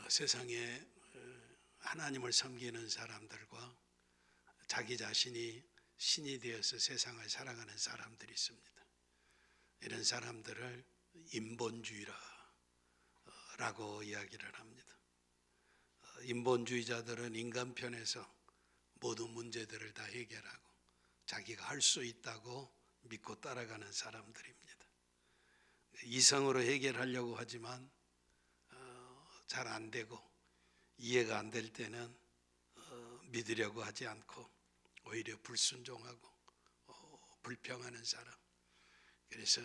세상에 하나님을 섬기는 사람들과 자기 자신이 신이 되어서 세상을 살아가는 사람들이 있습니다. 이런 사람들을 인본주의라고 이야기를 합니다. 인본주의자들은 인간 편에서 모든 문제들을 다 해결하고 자기가 할 수 있다고 믿고 따라가는 사람들입니다. 이성으로 해결하려고 하지만 잘 안 되고 이해가 안 될 때는 믿으려고 하지 않고 오히려 불순종하고 불평하는 사람. 그래서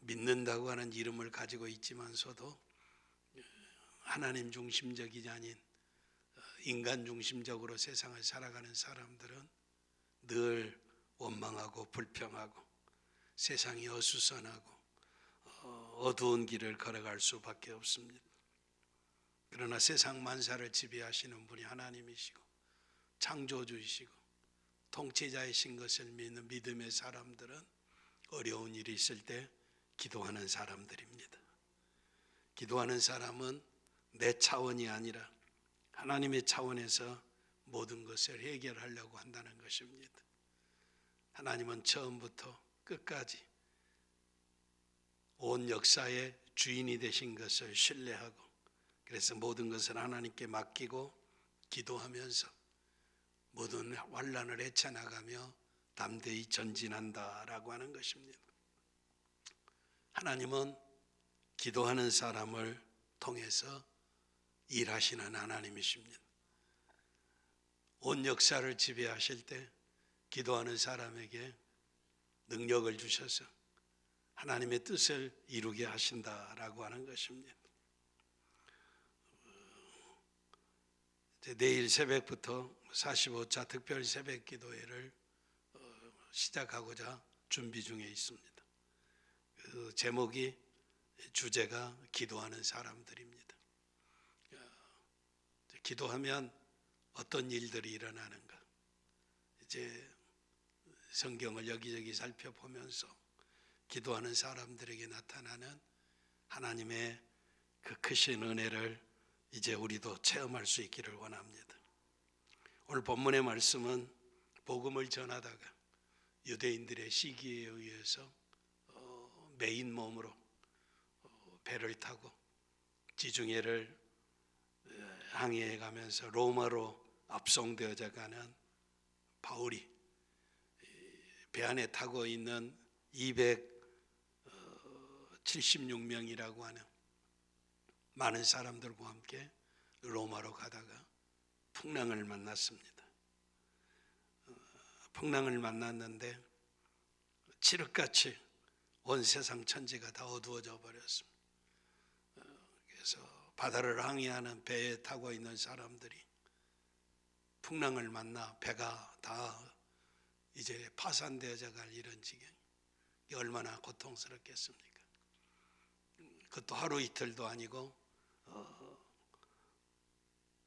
믿는다고 하는 이름을 가지고 있지만서도 하나님 중심적이지 아닌 인간 중심적으로 세상을 살아가는 사람들은 늘 원망하고 불평하고 세상이 어수선하고 어두운 길을 걸어갈 수밖에 없습니다. 그러나 세상 만사를 지배하시는 분이 하나님이시고 창조주이시고 통치자이신 것을 믿는 믿음의 사람들은 어려운 일이 있을 때 기도하는 사람들입니다. 기도하는 사람은 내 차원이 아니라 하나님의 차원에서 모든 것을 해결하려고 한다는 것입니다. 하나님은 처음부터 끝까지 온 역사의 주인이 되신 것을 신뢰하고 그래서 모든 것을 하나님께 맡기고 기도하면서 모든 환난을 헤쳐나가며 담대히 전진한다라고 하는 것입니다. 하나님은 기도하는 사람을 통해서 일하시는 하나님이십니다. 온 역사를 지배하실 때 기도하는 사람에게 능력을 주셔서 하나님의 뜻을 이루게 하신다라고 하는 것입니다. 내일 새벽부터 45차 특별 새벽 기도회를 시작하고자 준비 중에 있습니다. 그 제목이 주제가 기도하는 사람들입니다. 기도하면 어떤 일들이 일어나는가? 이제 성경을 여기저기 살펴보면서 기도하는 사람들에게 나타나는 하나님의 그 크신 은혜를 이제 우리도 체험할 수 있기를 원합니다. 오늘 본문의 말씀은 복음을 전하다가 유대인들의 시기에 의해서 메인 몸으로 배를 타고 지중해를 항해해 가면서 로마로 압송되어져 가는 바울이 배 안에 타고 있는 276명이라고 하는 많은 사람들과 함께 로마로 가다가 풍랑을 만났습니다. 풍랑을 만났는데 칠흑같이 온 세상 천지가 다 어두워져 버렸습니다. 그래서 바다를 항해하는 배에 타고 있는 사람들이 풍랑을 만나 배가 다 이제 파산되어져 갈 이런 지경. 얼마나 고통스럽겠습니까? 그것도 하루 이틀도 아니고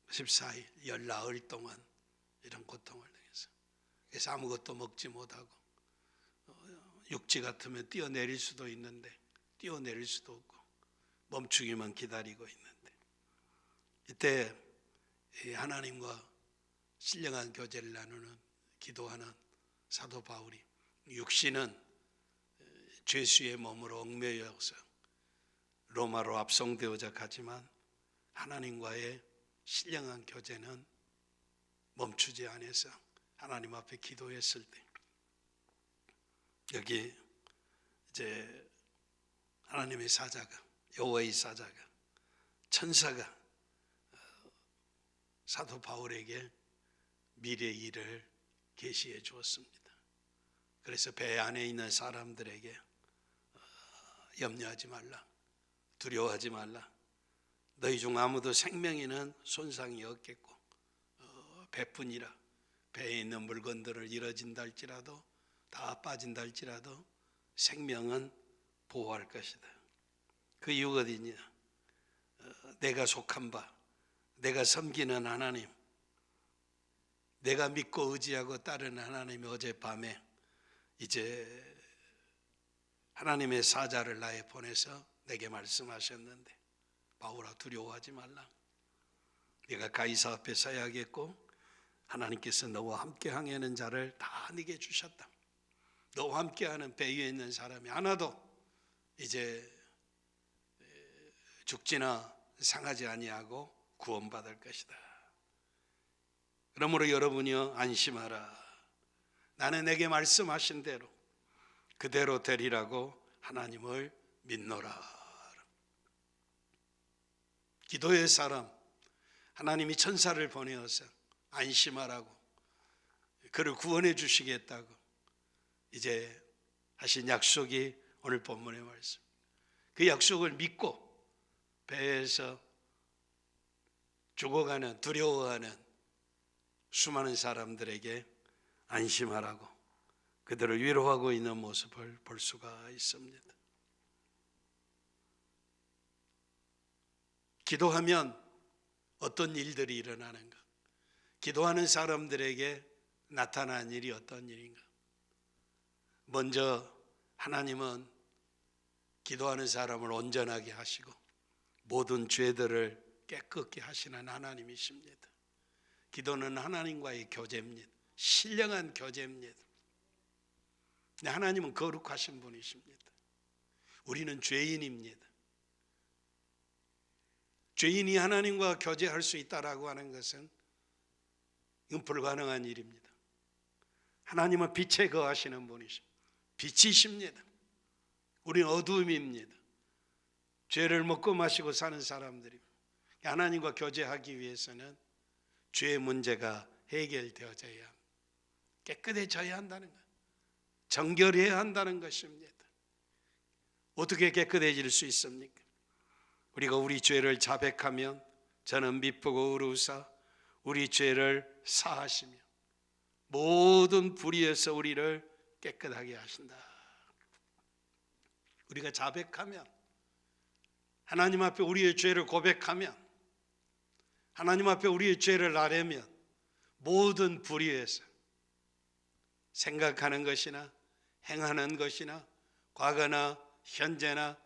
14일, 14일 동안 이런 고통을 당했어요. 그래서 아무것도 먹지 못하고 육지 같으면 뛰어내릴 수도 있는데 뛰어내릴 수도 없고 멈추기만 기다리고 있는데 이때 하나님과 신령한 교제를 나누는 기도하는 사도 바울이 육신은 죄수의 몸으로 얽매여서 로마로 압송되어져 가지만 하나님과의 신령한 교제는 멈추지 않아서 하나님 앞에 기도했을 때 여기 이제 하나님의 사자가 여호와의 사자가 천사가 사도 바울에게 미래의 일을 계시해 주었습니다. 그래서 배 안에 있는 사람들에게 염려하지 말라, 두려워하지 말라. 너희 중 아무도 생명에는 손상이 없겠고 배뿐이라 배에 있는 물건들을 잃어진다 할지라도 다 빠진다 할지라도 생명은 보호할 것이다. 그 이유가 어디냐? 내가 속한 바, 내가 섬기는 하나님, 내가 믿고 의지하고 따르는 하나님이 어젯밤에 이제 하나님의 사자를 나에 보내서 내게 말씀하셨는데 바울아, 두려워하지 말라. 네가 가이사 앞에 서야겠고 하나님께서 너와 함께 항해하는 자를 다 네게 주셨다. 너와 함께하는 배 위에 있는 사람이 하나도 이제 죽지나 상하지 아니하고 구원받을 것이다. 그러므로 여러분이여 안심하라. 나는 내게 말씀하신 대로 그대로 되리라고 하나님을 믿노라. 기도의 사람, 하나님이 천사를 보내어서 안심하라고 그를 구원해 주시겠다고 이제 하신 약속이 오늘 본문의 말씀. 그 약속을 믿고 배에서 죽어가는, 두려워하는 수많은 사람들에게 안심하라고 그들을 위로하고 있는 모습을 볼 수가 있습니다. 기도하면 어떤 일들이 일어나는가? 기도하는 사람들에게 나타난 일이 어떤 일인가? 먼저 하나님은 기도하는 사람을 온전하게 하시고 모든 죄들을 깨끗게 하시는 하나님이십니다. 기도는 하나님과의 교제입니다. 신령한 교제입니다. 하나님은 거룩하신 분이십니다. 우리는 죄인입니다. 죄인이 하나님과 교제할 수 있다라고 하는 것은 이건 불가능한 일입니다. 하나님은 빛에 거하시는 분이십니다. 빛이십니다. 우리는 어두움입니다. 죄를 먹고 마시고 사는 사람들입니다. 하나님과 교제하기 위해서는 죄의 문제가 해결되어져야 합니다. 깨끗해져야 한다는 것, 정결해야 한다는 것입니다. 어떻게 깨끗해질 수 있습니까? 우리가 우리 죄를 자백하면 저는 미쁘고 의로우사 우리 죄를 사하시며 모든 불의에서 우리를 깨끗하게 하신다. 우리가 자백하면, 하나님 앞에 우리의 죄를 고백하면, 하나님 앞에 우리의 죄를 아뢰면 모든 불의에서 생각하는 것이나 행하는 것이나 과거나 현재나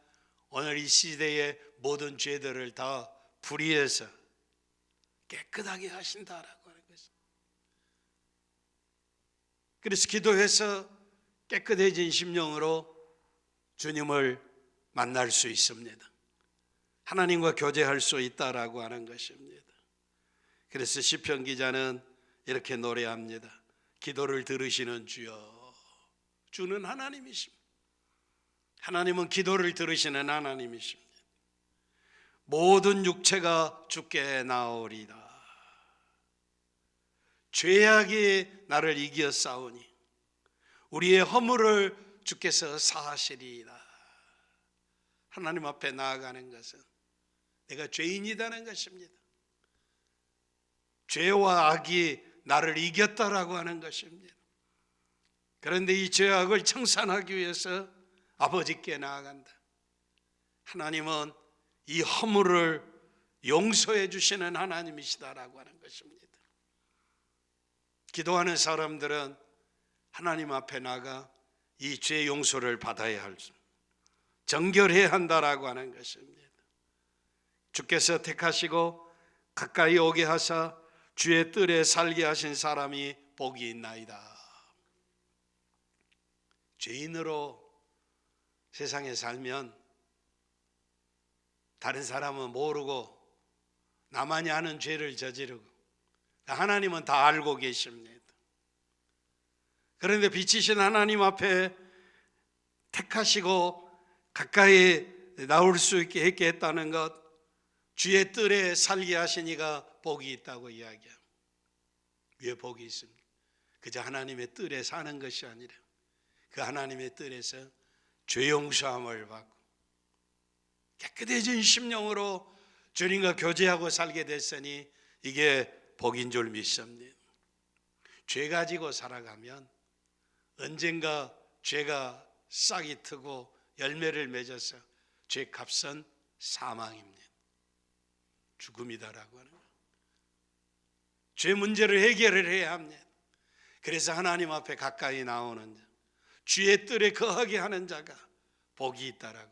오늘 이 시대의 모든 죄들을 다 불의해서 깨끗하게 하신다라고 하는 것입니다. 그래서 기도해서 깨끗해진 심령으로 주님을 만날 수 있습니다. 하나님과 교제할 수 있다라고 하는 것입니다. 그래서 시편 기자는 이렇게 노래합니다. 기도를 들으시는 주여. 주는 하나님이십니다. 하나님은 기도를 들으시는 하나님이십니다. 모든 육체가 주께 나오리다. 죄악이 나를 이겨 싸우니 우리의 허물을 주께서 사하시리이다. 하나님 앞에 나아가는 것은 내가 죄인이라는 것입니다. 죄와 악이 나를 이겼다라고 하는 것입니다. 그런데 이 죄악을 청산하기 위해서 아버지께 나아간다. 하나님은 이 허물을 용서해 주시는 하나님이시다라고 하는 것입니다. 기도하는 사람들은 하나님 앞에 나가 이 죄 용서를 받아야 할 수, 정결해야 한다라고 하는 것입니다. 주께서 택하시고 가까이 오게 하사 주의 뜰에 살게 하신 사람이 복이 있나이다. 죄인으로 세상에 살면 다른 사람은 모르고 나만이 아는 죄를 저지르고 하나님은 다 알고 계십니다. 그런데 빛이신 하나님 앞에 택하시고 가까이 나올 수 있게 했다는 것, 주의 뜰에 살게 하시니가 복이 있다고 이야기합니다. 왜 복이 있습니까? 그저 하나님의 뜰에 사는 것이 아니라 그 하나님의 뜰에서 죄 용서함을 받고 깨끗해진 심령으로 주님과 교제하고 살게 됐으니 이게 복인 줄 믿습니다. 죄 가지고 살아가면 언젠가 죄가 싹이 트고 열매를 맺어서 죄 값은 사망입니다. 죽음이다라고 하는 거예요. 죄 문제를 해결을 해야 합니다. 그래서 하나님 앞에 가까이 나오는 자, 주의 뜰에 거하게 하는 자가 복이 있다라고,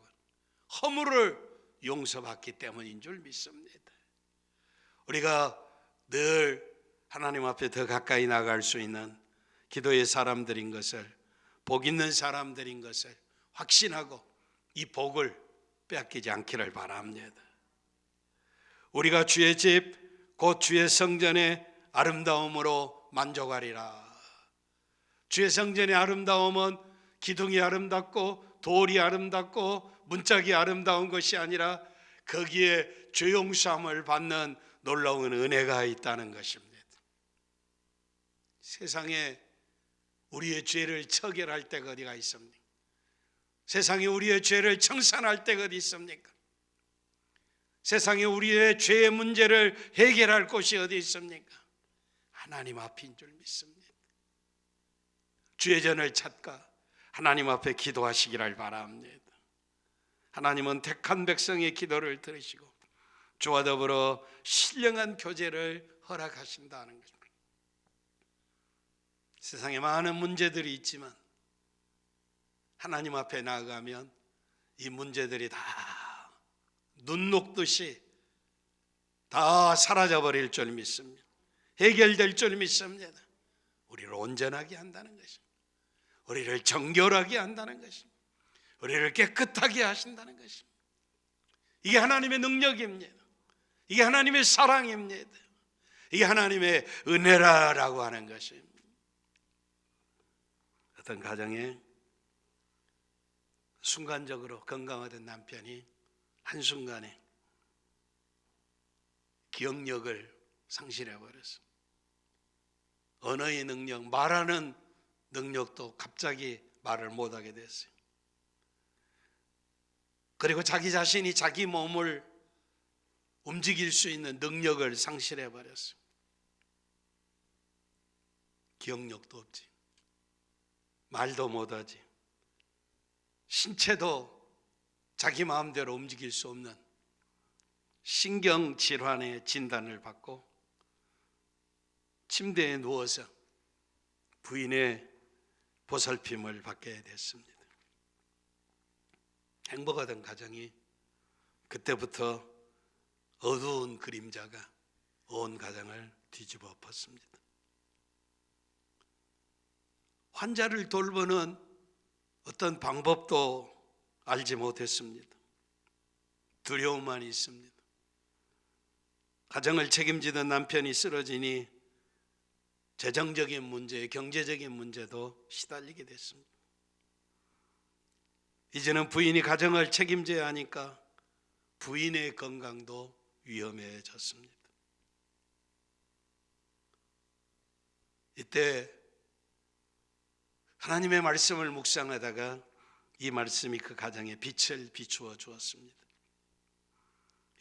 허물을 용서받기 때문인 줄 믿습니다. 우리가 늘 하나님 앞에 더 가까이 나갈 수 있는 기도의 사람들인 것을, 복 있는 사람들인 것을 확신하고 이 복을 빼앗기지 않기를 바랍니다. 우리가 주의 집 곧 주의 성전의 아름다움으로 만족하리라. 주의 성전의 아름다움은 기둥이 아름답고 돌이 아름답고 문짝이 아름다운 것이 아니라 거기에 죄 용서함을 받는 놀라운 은혜가 있다는 것입니다. 세상에 우리의 죄를 처결할 때가 어디가 있습니까? 세상에 우리의 죄를 청산할 때가 어디 있습니까? 세상에 우리의 죄의 문제를 해결할 곳이 어디 있습니까? 하나님 앞인 줄 믿습니다. 주의 전을 찾가 하나님 앞에 기도하시기를 바랍니다. 하나님은 택한 백성의 기도를 들으시고 주와 더불어 신령한 교제를 허락하신다는 것입니다. 세상에 많은 문제들이 있지만 하나님 앞에 나아가면 이 문제들이 다 눈 녹듯이 다 사라져버릴 줄 믿습니다. 해결될 줄 믿습니다. 우리를 온전하게 한다는 것입니다. 우리를 정결하게 한다는 것입니다. 우리를 깨끗하게 하신다는 것입니다. 이게 하나님의 능력입니다. 이게 하나님의 사랑입니다. 이게 하나님의 은혜라고 하는 것입니다. 어떤 가정에 순간적으로 건강하던 남편이 한순간에 기억력을 상실해버렸어요. 언어의 능력, 말하는 능력도 갑자기 말을 못하게 됐어요. 그리고 자기 자신이 자기 몸을 움직일 수 있는 능력을 상실해버렸어요. 기억력도 없지, 말도 못하지, 신체도 자기 마음대로 움직일 수 없는 신경질환의 진단을 받고 침대에 누워서 부인의 보살핌을 받게 됐습니다. 행복하던 가정이 그때부터 어두운 그림자가 온 가정을 뒤집어 엎었습니다. 환자를 돌보는 어떤 방법도 알지 못했습니다. 두려움만 있습니다. 가정을 책임지던 남편이 쓰러지니 재정적인 문제, 경제적인 문제도 시달리게 됐습니다. 이제는 부인이 가정을 책임져야 하니까 부인의 건강도 위험해졌습니다. 이때 하나님의 말씀을 묵상하다가 이 말씀이 그 가정에 빛을 비추어 주었습니다.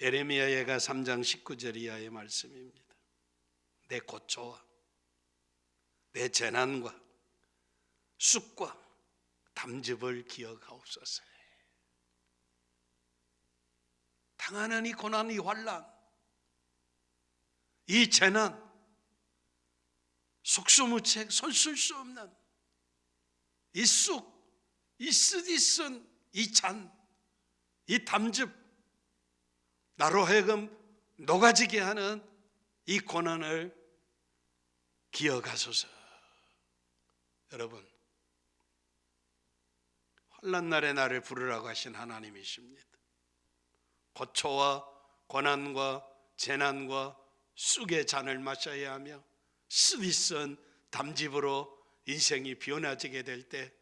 예레미야 예가 3장 19절 이하의 말씀입니다. 내 고초와 내 재난과 쑥과 담즙을 기억하옵소서. 당하는 이 고난, 이 환난, 이 재난, 속수무책, 손쓸 수 없는 이 쑥, 이 쓰디쓴 이 잔, 이 담즙, 나로 하여금 녹아지게 하는 이 고난을 기억하소서. 여러분, 환난 날에 나를 부르라고 하신 하나님이십니다. 고초와 고난과 재난과 쑥의 잔을 마셔야 하며 쓰디쓴 담즙으로 인생이 변화지게 될 때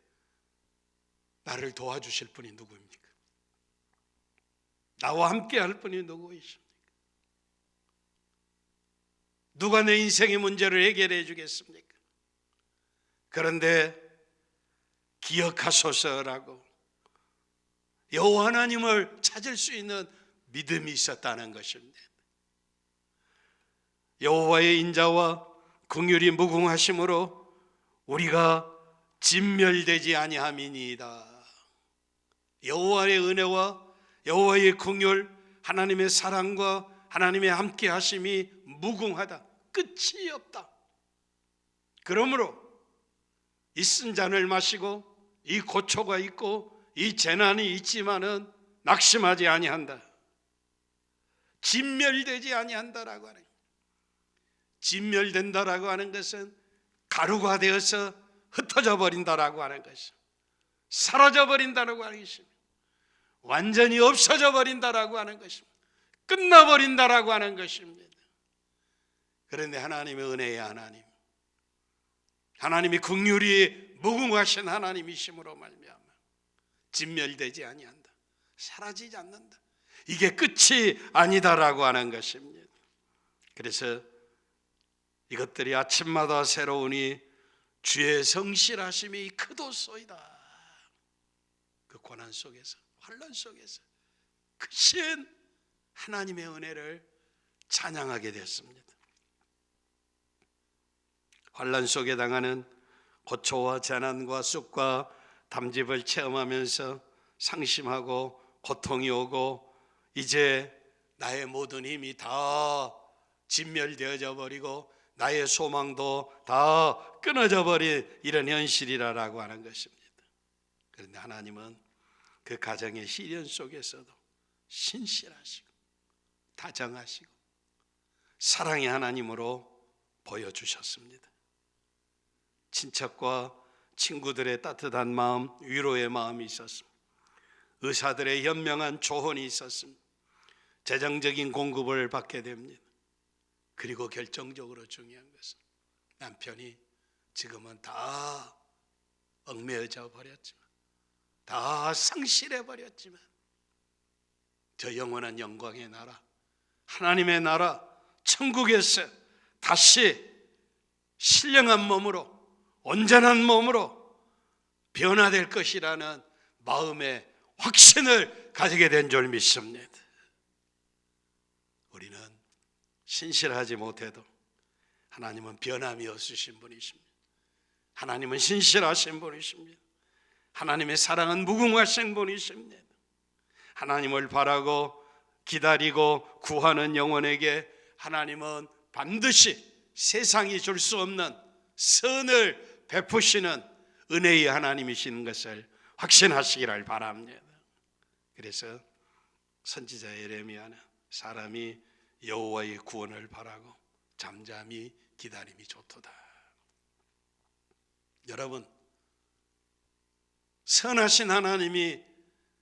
나를 도와주실 분이 누구입니까? 나와 함께 할 분이 누구이십니까? 누가 내 인생의 문제를 해결해 주겠습니까? 그런데 기억하소서라고 여호와 하나님을 찾을 수 있는 믿음이 있었다는 것입니다. 여호와의 인자와 긍휼이 무궁하심으로 우리가 진멸되지 아니함이니이다. 여호와의 은혜와 여호와의 긍휼, 하나님의 사랑과 하나님의 함께 하심이 무궁하다, 끝이 없다. 그러므로 이 쓴 잔을 마시고 이 고초가 있고 이 재난이 있지만은 낙심하지 아니한다. 진멸되지 아니한다라고 하는 거예요. 진멸된다라고 하는 것은 가루가 되어서 흩어져 버린다라고 하는 것이죠. 사라져 버린다라고 하는 것입니다. 완전히 없어져 버린다라고 하는 것입니다. 끝나버린다라고 하는 것입니다. 그런데 하나님의 은혜의 하나님, 하나님이 긍휼이 무궁하신 하나님이심으로 말미암아 진멸되지 아니한다, 사라지지 않는다, 이게 끝이 아니다라고 하는 것입니다. 그래서 이것들이 아침마다 새로우니 주의 성실하심이 크도소이다. 그 고난 속에서, 환난 속에서 크신 하나님의 은혜를 찬양하게 됐습니다. 환난 속에 당하는 고초와 재난과 쑥과 담즙을 체험하면서 상심하고 고통이 오고 이제 나의 모든 힘이 다 진멸되어져 버리고 나의 소망도 다 끊어져 버린 이런 현실이라고 하는 것입니다. 그런데 하나님은 그 가정의 시련 속에서도 신실하시고 다정하시고 사랑의 하나님으로 보여주셨습니다. 친척과 친구들의 따뜻한 마음, 위로의 마음이 있었습니다. 의사들의 현명한 조언이 있었습니다. 재정적인 공급을 받게 됩니다. 그리고 결정적으로 중요한 것은 남편이 지금은 다 얽매여져 버렸지만, 다 상실해 버렸지만 저 영원한 영광의 나라, 하나님의 나라 천국에서 다시 신령한 몸으로, 온전한 몸으로 변화될 것이라는 마음의 확신을 가지게 된 줄 믿습니다. 우리는 신실하지 못해도 하나님은 변함이 없으신 분이십니다. 하나님은 신실하신 분이십니다. 하나님의 사랑은 무궁하신 분이십니다. 하나님을 바라고 기다리고 구하는 영혼에게 하나님은 반드시 세상이 줄 수 없는 선을 베푸시는 은혜의 하나님이시는 것을 확신하시기를 바랍니다. 그래서 선지자 예레미야는 사람이 여호와의 구원을 바라고 잠잠히 기다림이 좋도다. 여러분, 선하신 하나님이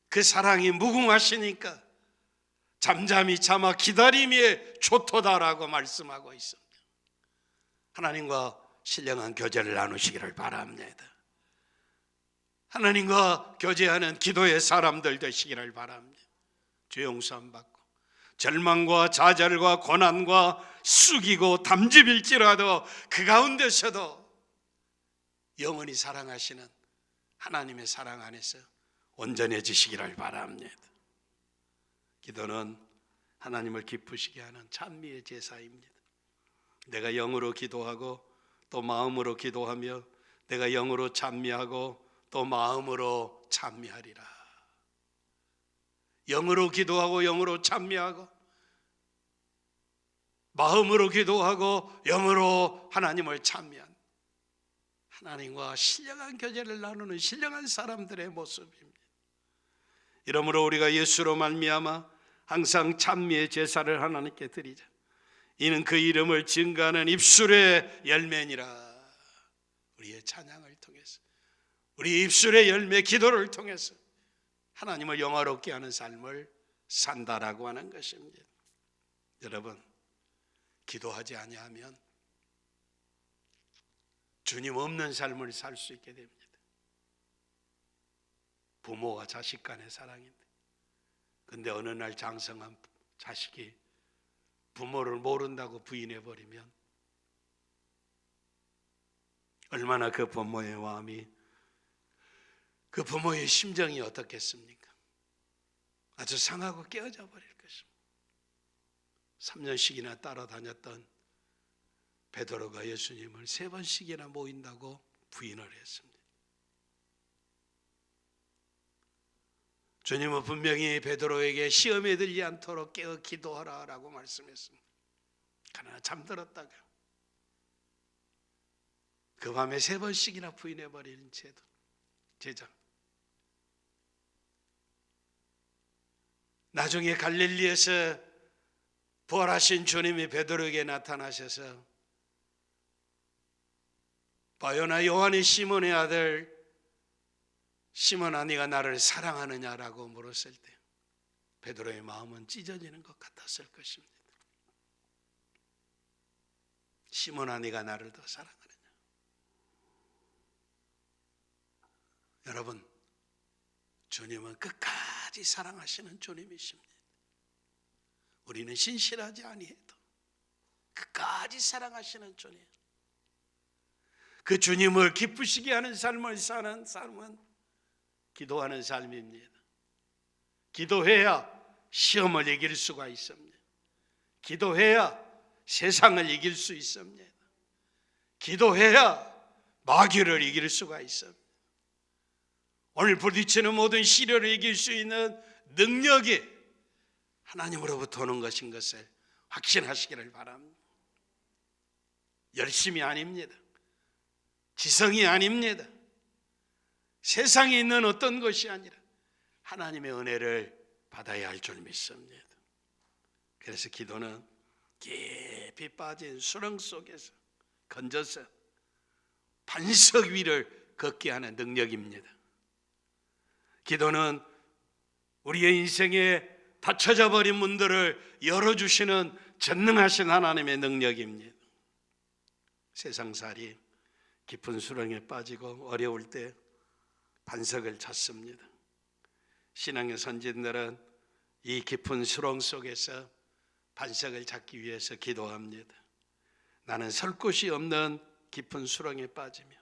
그 사랑이 무궁하시니까 잠잠히 참아 기다림이 좋도다라고 말씀하고 있습니다. 하나님과 신령한 교제를 나누시기를 바랍니다. 하나님과 교제하는 기도의 사람들 되시기를 바랍니다. 죄 용서함 받고 절망과 좌절과 고난과 쑥이고 담즙일지라도 그 가운데서도 영원히 사랑하시는 하나님의 사랑 안에서 온전해지시기를 바랍니다. 기도는 하나님을 기쁘시게 하는 찬미의 제사입니다. 내가 영으로 기도하고 또 마음으로 기도하며 내가 영으로 찬미하고 또 마음으로 찬미하리라. 영으로 기도하고 영으로 찬미하고 마음으로 기도하고 영으로 하나님을 찬미한 하나님과 신령한 교제를 나누는 신령한 사람들의 모습입니다. 이러므로 우리가 예수로 말미암아 항상 찬미의 제사를 하나님께 드리자. 이는 그 이름을 증거하는 입술의 열매니라. 우리의 찬양을 통해서, 우리 입술의 열매 기도를 통해서 하나님을 영화롭게 하는 삶을 산다라고 하는 것입니다. 여러분, 기도하지 아니하면 주님 없는 삶을 살 수 있게 됩니다. 부모와 자식 간의 사랑인데, 근데 어느 날 장성한 자식이 부모를 모른다고 부인해버리면 얼마나 그 부모의 마음이, 그 부모의 심정이 어떻겠습니까? 아주 상하고 깨어져 버릴 것입니다. 3년씩이나 따라다녔던 베드로가 예수님을 3번씩이나 모인다고 부인을 했습니다. 주님은 분명히 베드로에게 시험에 들지 않도록 깨어 기도하라 라고 말씀했습니다. 그러나 잠들었다가 그 밤에 3번씩이나 부인해버리는 제자. 나중에 갈릴리에서 부활하신 주님이 베드로에게 나타나셔서 바요나 요한의 시몬의 아들 시몬아, 네가 나를 사랑하느냐라고 물었을 때 베드로의 마음은 찢어지는 것 같았을 것입니다. 시몬아, 네가 나를 더 사랑하느냐? 여러분, 주님은 끝까지 사랑하시는 주님이십니다. 우리는 신실하지 아니해도 끝까지 사랑하시는 주님, 그 주님을 기쁘시게 하는 삶을 사는 삶은 기도하는 삶입니다. 기도해야 시험을 이길 수가 있습니다. 기도해야 세상을 이길 수 있습니다. 기도해야 마귀를 이길 수가 있습니다. 오늘 부딪히는 모든 시련을 이길 수 있는 능력이 하나님으로부터 오는 것인 것을 확신하시기를 바랍니다. 열심이 아닙니다. 지성이 아닙니다. 세상에 있는 어떤 것이 아니라 하나님의 은혜를 받아야 할 줄 믿습니다. 그래서 기도는 깊이 빠진 수렁 속에서 건져서 반석 위를 걷게 하는 능력입니다. 기도는 우리의 인생에 닫혀져 버린 문들을 열어주시는 전능하신 하나님의 능력입니다. 세상살이 깊은 수렁에 빠지고 어려울 때 반석을 찾습니다. 신앙의 선진들은 이 깊은 수렁 속에서 반석을 찾기 위해서 기도합니다. 나는 설 곳이 없는 깊은 수렁에 빠지며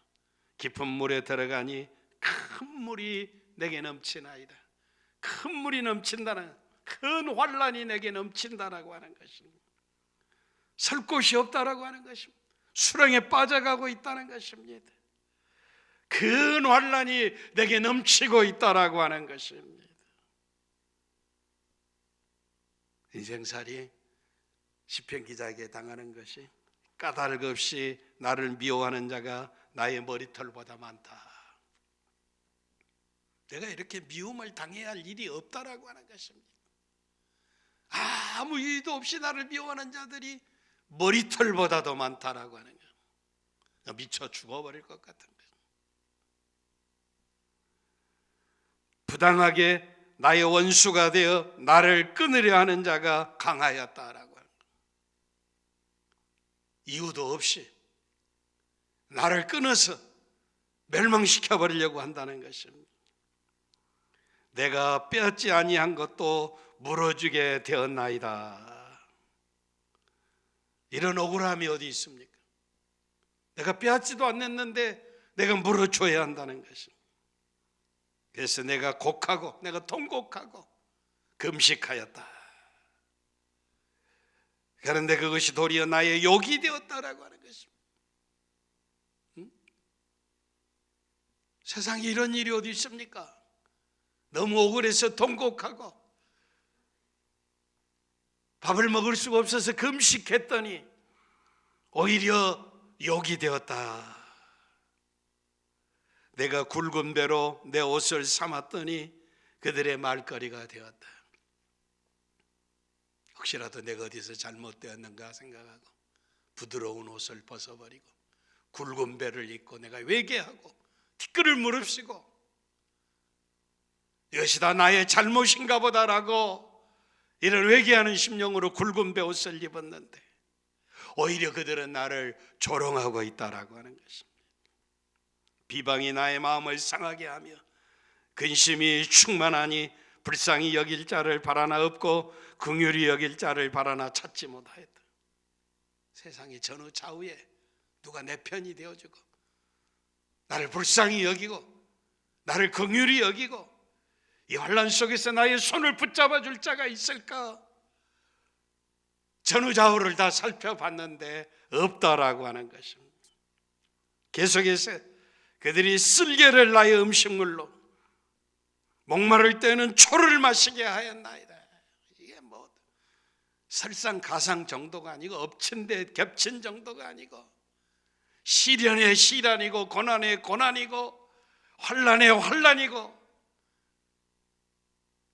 깊은 물에 들어가니 큰 물이 내게 넘치나이다. 큰 물이 넘친다는, 큰 환란이 내게 넘친다라고 하는 것입니다. 설 곳이 없다라고 하는 것입니다. 수렁에 빠져가고 있다는 것입니다. 큰 환란이 내게 넘치고 있다라고 하는 것입니다. 인생살이 시편 기자에게 당하는 것이 까닭 없이 나를 미워하는 자가 나의 머리털보다 많다. 내가 이렇게 미움을 당해야 할 일이 없다라고 하는 것입니다. 아무 이유도 없이 나를 미워하는 자들이 머리털보다 더 많다라고 하는 거예요. 미쳐 죽어버릴 것 같은 거예요. 부당하게 나의 원수가 되어 나를 끊으려 하는 자가 강하였다라고 하는 거예요. 이유도 없이 나를 끊어서 멸망시켜버리려고 한다는 것입니다. 내가 빼앗지 아니한 것도 물어주게 되었나이다. 이런 억울함이 어디 있습니까? 내가 빼앗지도 않았는데 내가 물어줘야 한다는 것입니다. 그래서 내가 곡하고 내가 통곡하고 금식하였다. 그런데 그것이 도리어 나의 욕이 되었다라고 하는 것입니다. 세상에 이런 일이 어디 있습니까? 너무 억울해서 통곡하고 밥을 먹을 수가 없어서 금식했더니 오히려 욕이 되었다. 내가 굵은 배로 내 옷을 삼았더니 그들의 말거리가 되었다. 혹시라도 내가 어디서 잘못되었는가 생각하고 부드러운 옷을 벗어버리고 굵은 배를 입고 내가 회개하고 티끌을 무릅쓰고 이것이 다 나의 잘못인가 보다라고 이런 회개하는 심령으로 굵은 배 옷을 입었는데 오히려 그들은 나를 조롱하고 있다라고 하는 것입니다. 비방이 나의 마음을 상하게 하며 근심이 충만하니 불쌍히 여길 자를 바라나 없고 긍휼히 여길 자를 바라나 찾지 못하였다. 세상의 전후 좌우에 누가 내 편이 되어주고 나를 불쌍히 여기고 나를 긍휼히 여기고 이 환난 속에서 나의 손을 붙잡아 줄 자가 있을까? 전후 좌우를 다 살펴봤는데 없다라고 하는 것입니다. 계속해서 그들이 쓸개를 나의 음식물로 목마를 때는 초를 마시게 하였나이다. 이게 뭐 설상가상 정도가 아니고 엎친 데 겹친 정도가 아니고 시련의 시련이고 고난의 고난이고 환난의 환난이고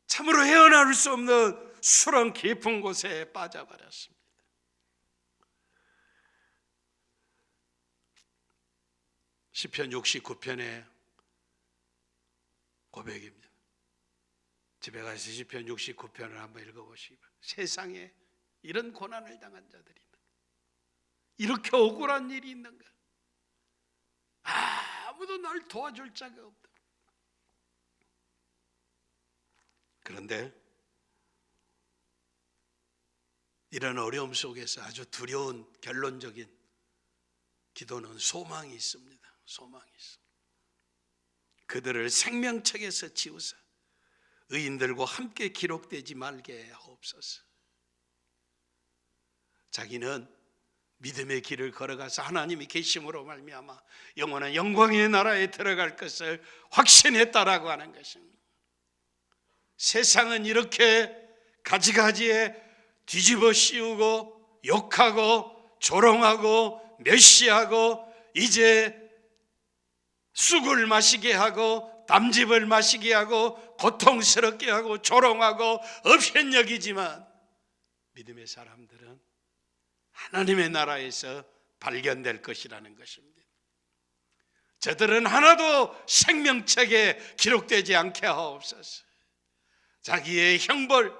참으로 헤어나올 수 없는 수렁 깊은 곳에 빠져버렸습니다. 시편 69편의 고백입니다. 집에 가서 시편 69편을 한번 읽어보시기 바랍니다. 세상에 이런 고난을 당한 자들이 있는가? 이렇게 억울한 일이 있는가? 아무도 날 도와줄 자가 없다. 그런데 이런 어려움 속에서 아주 두려운 결론적인 기도는 소망이 있습니다. 소망이 있습니다. 그들을 생명책에서 지우사 의인들과 함께 기록되지 말게 하옵소서. 자기는 믿음의 길을 걸어가서 하나님이 계심으로 말미암아 영원한 영광의 나라에 들어갈 것을 확신했다라고 하는 것입니다. 세상은 이렇게 가지가지에 뒤집어 씌우고 욕하고 조롱하고 멸시하고 이제 쑥을 마시게 하고 담즙을 마시게 하고 고통스럽게 하고 조롱하고 업신여기지만 믿음의 사람들은 하나님의 나라에서 발견될 것이라는 것입니다. 저들은 하나도 생명책에 기록되지 않게 하옵소서. 자기의 형벌,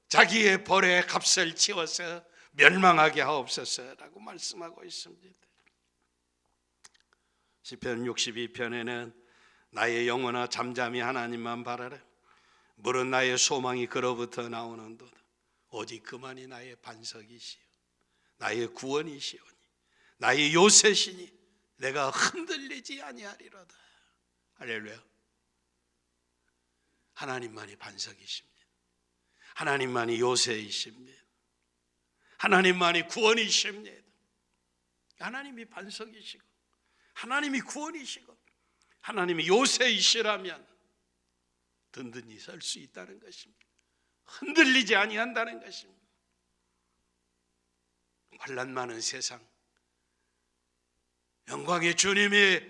자기의 벌의 값을 치워서 멸망하게 하옵소서라고 말씀하고 있습니다. 시편 62편에는 나의 영혼아 잠잠히 하나님만 바라라. 물은 나의 소망이 그로부터 나오는도다. 오직 그만이 나의 반석이시요 나의 구원이시오니 나의 요새시니 내가 흔들리지 아니하리로다. 할렐루야. 하나님만이 반석이십니다. 하나님만이 요새이십니다. 하나님만이 구원이십니다. 하나님이 반석이시고 하나님이 구원이시고 하나님이 요새이시라면 든든히 설 수 있다는 것입니다. 흔들리지 아니한다는 것입니다. 환난 많은 세상, 영광의 주님이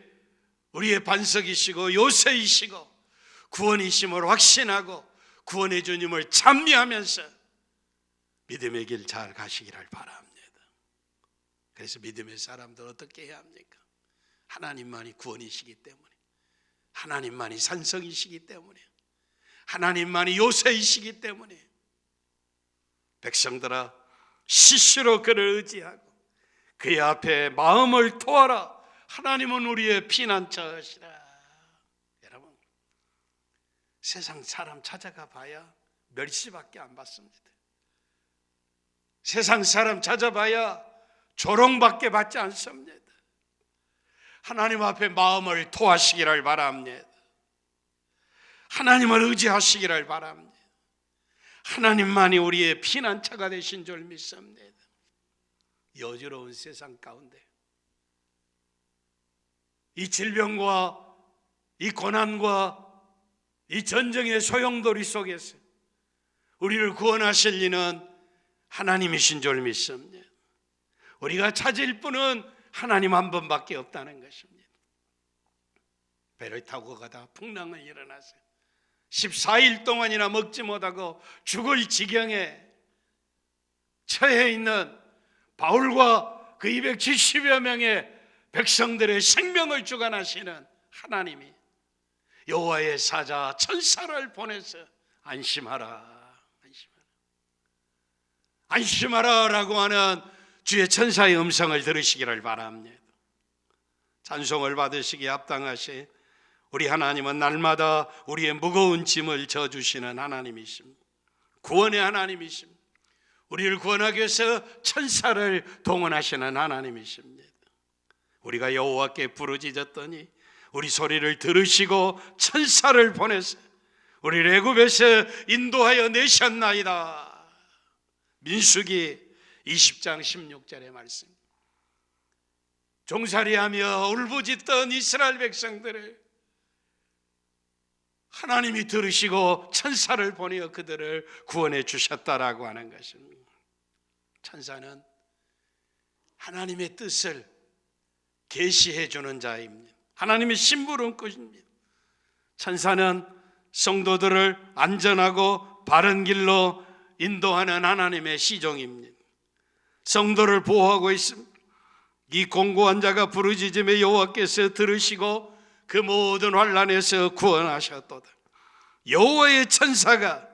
우리의 반석이시고 요새이시고 구원이심을 확신하고 구원의 주님을 찬미하면서 믿음의 길 잘 가시기를 바랍니다. 그래서 믿음의 사람들 어떻게 해야 합니까? 하나님만이 구원이시기 때문에, 하나님만이 산성이시기 때문에, 하나님만이 요새이시기 때문에 백성들아 시시로 그를 의지하고 그의 앞에 마음을 토하라. 하나님은 우리의 피난처시라. 여러분, 세상 사람 찾아가 봐야 멸시밖에 안 받습니다. 세상 사람 찾아봐야 조롱밖에 받지 않습니다. 하나님 앞에 마음을 토하시기를 바랍니다. 하나님을 의지하시기를 바랍니다. 하나님만이 우리의 피난처가 되신 줄 믿습니다. 이 어지러운 세상 가운데 이 질병과 이 고난과 이 전쟁의 소용돌이 속에서 우리를 구원하실 이는 하나님이신 줄 믿습니다. 우리가 찾을 분은 하나님 한 분밖에 없다는 것입니다. 배를 타고 가다 풍랑이 일어나서 14일 동안이나 먹지 못하고 죽을 지경에 처해 있는 바울과 그 270여 명의 백성들의 생명을 주관하시는 하나님이 여호와의 사자 천사를 보내서 안심하라, 안심하라라고 하는 주의 천사의 음성을 들으시기를 바랍니다. 찬송을 받으시기에 합당하신 우리 하나님은 날마다 우리의 무거운 짐을 져주시는 하나님이십니다. 구원의 하나님이십니다. 우리를 구원하기 위해서 천사를 동원하시는 하나님이십니다. 우리가 여호와께 부르짖었더니 우리 소리를 들으시고 천사를 보내서 우리를 애굽에서 인도하여 내셨나이다. 민수기 20장 16절의 말씀. 종살이하며 울부짖던 이스라엘 백성들을 하나님이 들으시고 천사를 보내어 그들을 구원해 주셨다라고 하는 것입니다. 천사는 하나님의 뜻을 계시해 주는 자입니다. 하나님의 심부름 것입니다. 천사는 성도들을 안전하고 바른 길로 인도하는 하나님의 시종입니다. 성도를 보호하고 있습니다. 이 공고한 자가 부르짖음에 여호와께서 들으시고 그 모든 환난에서 구원하셨도다. 여호와의 천사가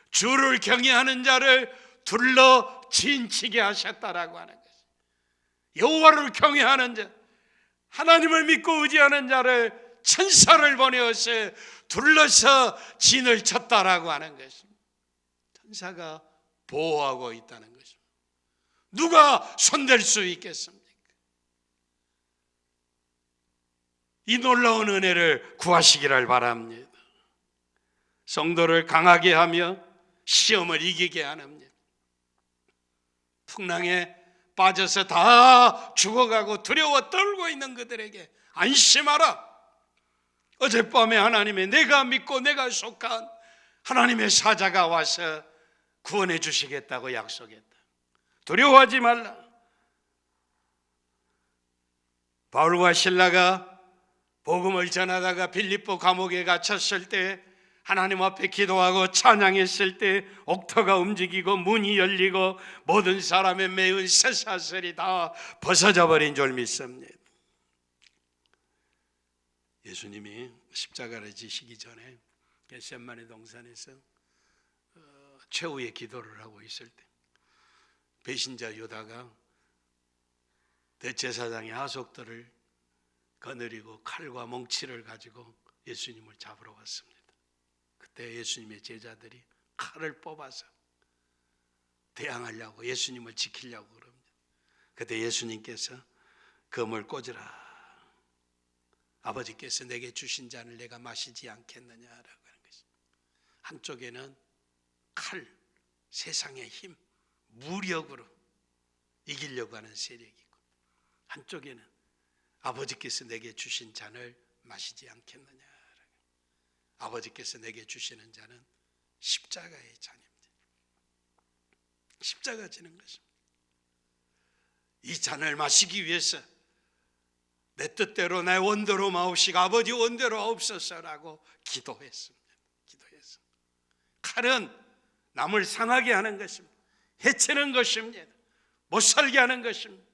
주를 경외하는 자를 둘러 진치게 하셨다라고 하는 것입니다. 여호와를 경외하는 자, 하나님을 믿고 의지하는 자를 천사를 보내어서 둘러서 진을 쳤다라고 하는 것입니다. 천사가 보호하고 있다는 것입니다. 누가 손댈 수 있겠습니까? 이 놀라운 은혜를 구하시기를 바랍니다. 성도를 강하게 하며 시험을 이기게 합니다. 풍랑에 빠져서 다 죽어가고 두려워 떨고 있는 그들에게 안심하라. 어젯밤에 하나님의 내가 믿고 내가 속한 하나님의 사자가 와서 구원해 주시겠다고 약속했다. 두려워하지 말라. 바울과 실라가 복음을 전하다가 빌립보 감옥에 갇혔을 때 하나님 앞에 기도하고 찬양했을 때 옥터가 움직이고 문이 열리고 모든 사람의 매운 쇠사슬이 다 벗어져 버린 줄 믿습니다. 예수님이 십자가를 지시기 전에 겟세마네 동산에서 최후의 기도를 하고 있을 때 배신자 유다가 대제사장의 하속들을 거느리고 칼과 몽치를 가지고 예수님을 잡으러 왔습니다. 그때 예수님의 제자들이 칼을 뽑아서 대항하려고 예수님을 지키려고 그럽니다. 그때 예수님께서 검을 꽂으라. 아버지께서 내게 주신 잔을 내가 마시지 않겠느냐라고 하는 것입니다. 한쪽에는 칼, 세상의 힘, 무력으로 이기려고 하는 세력이 있고, 한쪽에는 아버지께서 내게 주신 잔을 마시지 않겠느냐. 아버지께서 내게 주시는 잔은 십자가의 잔입니다. 십자가 지는 것입니다. 이 잔을 마시기 위해서 내 뜻대로 내 원대로 마옵시고 아버지 원대로 하옵소서라고 기도했습니다. 기도했어. 칼은 남을 상하게 하는 것입니다. 해치는 것입니다. 못 살게 하는 것입니다.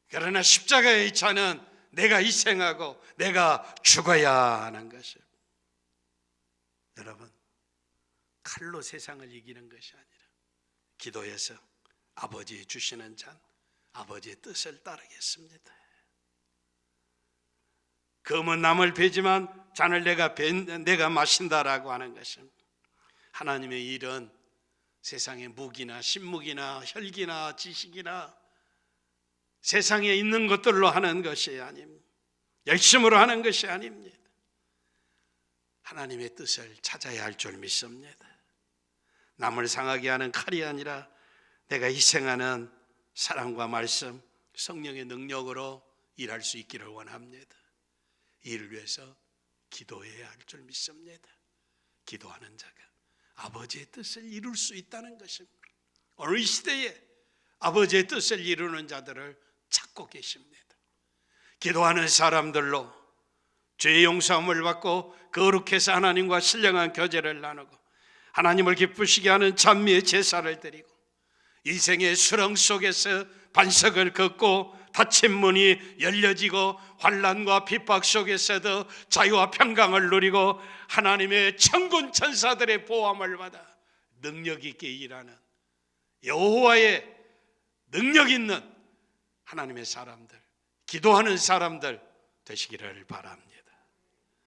그러나 십자가의 잔은 내가 희생하고 내가 죽어야 하는 것입니다. 여러분, 칼로 세상을 이기는 것이 아니라 기도해서 아버지 주시는 잔, 아버지의 뜻을 따르겠습니다. 검은 남을 베지만 잔을 내가 마신다라고 하는 것입니다. 하나님의 일은 세상의 무기나 신무기나 혈기나 지식이나 세상에 있는 것들로 하는 것이 아닙니다. 열심으로 하는 것이 아닙니다. 하나님의 뜻을 찾아야 할 줄 믿습니다. 남을 상하게 하는 칼이 아니라 내가 희생하는 사랑과 말씀, 성령의 능력으로 일할 수 있기를 원합니다. 이를 위해서 기도해야 할 줄 믿습니다. 기도하는 자가 아버지의 뜻을 이룰 수 있다는 것입니다. 오늘 이 시대에 아버지의 뜻을 이루는 자들을 찾고 계십니다. 기도하는 사람들로 죄의 용서함을 받고 거룩해서 하나님과 신령한 교제를 나누고 하나님을 기쁘시게 하는 찬미의 제사를 드리고 인생의 수렁 속에서 반석을 걷고 닫힌 문이 열려지고 환난과 핍박 속에서도 자유와 평강을 누리고 하나님의 천군 천사들의 보호함을 받아 능력 있게 일하는 여호와의 능력 있는 하나님의 사람들, 기도하는 사람들 되시기를 바랍니다.